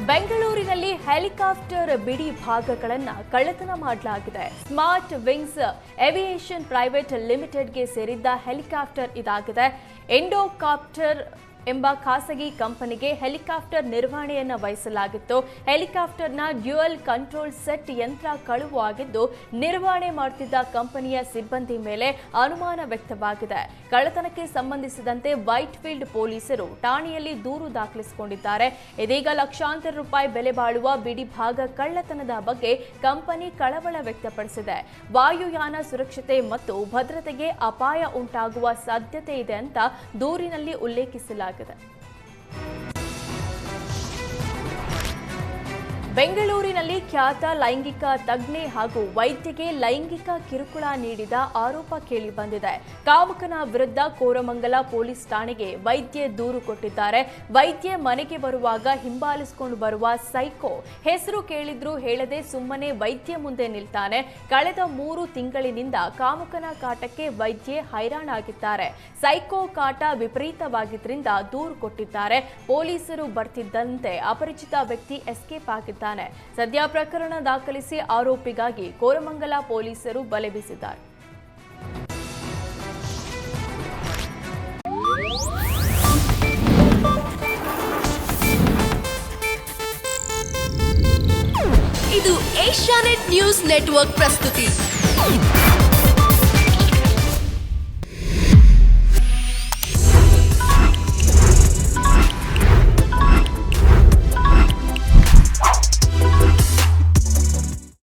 ಬೆಂಗಳೂರಿನಲ್ಲಿ ಹೆಲಿಕಾಪ್ಟರ್ ಬಿಡಿ ಭಾಗಗಳನ್ನು ಕಳ್ಳತನ ಮಾಡಲಾಗಿದೆ. ಸ್ಮಾರ್ಟ್ ವಿಂಗ್ಸ್ ಏವಿಯೇಷನ್ ಪ್ರೈವೇಟ್ ಲಿಮಿಟೆಡ್ಗೆ ಸೇರಿದ್ದ ಹೆಲಿಕಾಪ್ಟರ್ ಇದಾಗಿದೆ. ಎಂಡೋಕಾಪ್ಟರ್ ಎಂಬ ಖಾಸಗಿ ಕಂಪನಿಗೆ ಹೆಲಿಕಾಪ್ಟರ್ ನಿರ್ವಹಣೆಯನ್ನು ವಹಿಸಲಾಗಿತ್ತು. ಹೆಲಿಕಾಪ್ಟರ್ನ ಡ್ಯುಯಲ್ ಕಂಟ್ರೋಲ್ ಸೆಟ್ ಯಂತ್ರ ಕಳುವಾಗಿದ್ದು ನಿರ್ವಹಣೆ ಮಾಡುತ್ತಿದ್ದ ಕಂಪನಿಯ ಸಿಬ್ಬಂದಿ ಮೇಲೆ ಅನುಮಾನ ವ್ಯಕ್ತವಾಗಿದೆ. ಕಳ್ಳತನಕ್ಕೆ ಸಂಬಂಧಿಸಿದಂತೆ ವೈಟ್ಫೀಲ್ಡ್ ಪೊಲೀಸರು ಠಾಣೆಯಲ್ಲಿ ದೂರು ದಾಖಲಿಸಿಕೊಂಡಿದ್ದಾರೆ. ಇದೀಗ ಲಕ್ಷಾಂತರ ರೂಪಾಯಿ ಬೆಲೆ ಬಾಳುವ ಬಿಡಿ ಭಾಗ ಕಳ್ಳತನದ ಬಗ್ಗೆ ಕಂಪನಿ ಕಳವಳ ವ್ಯಕ್ತಪಡಿಸಿದೆ. ವಾಯುಯಾನ ಸುರಕ್ಷತೆ ಮತ್ತು ಭದ್ರತೆಗೆ ಅಪಾಯ ಉಂಟಾಗುವ ಸಾಧ್ಯತೆ ಇದೆ ಅಂತ ದೂರಿನಲ್ಲಿ ಉಲ್ಲೇಖಿಸಲಾಗಿದೆ. ಬೆಂಗಳೂರಿನಲ್ಲಿ ಖ್ಯಾತ ಲೈಂಗಿಕ ತಜ್ಞೆ ಹಾಗೂ ವೈದ್ಯಗೆ ಲೈಂಗಿಕ ಕಿರುಕುಳ ನೀಡಿದ ಆರೋಪ ಕೇಳಿಬಂದಿದೆ. ಕಾಮುಕನ ವಿರುದ್ಧ ಕೋರಮಂಗಲ ಪೊಲೀಸ್ ಠಾಣೆಗೆ ವೈದ್ಯೆ ದೂರು ಕೊಟ್ಟಿದ್ದಾರೆ. ವೈದ್ಯೆ ಮನೆಗೆ ಬರುವಾಗ ಹಿಂಬಾಲಿಸಿಕೊಂಡು ಬರುವ ಸೈಕೋ ಹೆಸರು ಕೇಳಿದ್ರೂ ಹೇಳದೆ ಸುಮ್ಮನೆ ವೈದ್ಯೆ ಮುಂದೆ ನಿಲ್ತಾನೆ. ಕಳೆದ 3 ತಿಂಗಳಿನಿಂದ ಕಾಮುಕನ ಕಾಟಕ್ಕೆ ವೈದ್ಯೆ ಹೈರಾಣಾಗಿದ್ದಾರೆ. ಸೈಕೋ ಕಾಟ ವಿಪರೀತವಾಗಿದ್ದರಿಂದ ದೂರು ಕೊಟ್ಟಿದ್ದಾರೆ. ಪೊಲೀಸರು ಬರ್ತಿದ್ದಂತೆ ಅಪರಿಚಿತ ವ್ಯಕ್ತಿ ಎಸ್ಕೇಪ್ ಆಗಿದ್ದಾರೆ. ಸದ್ಯ ಪ್ರಕರಣ ದಾಖಲಿಸಿ ಆರೋಪಿಗಾಗಿ ಕೋರಮಂಗಲ ಪೊಲೀಸರು ಬಲೆ ಬೀಸಿದ್ದಾರೆ. ಇದು ಏಷ್ಯಾನೆಟ್ ನ್ಯೂಸ್ ನೆಟ್ವರ್ಕ್ ಪ್ರಸ್ತುತಿ.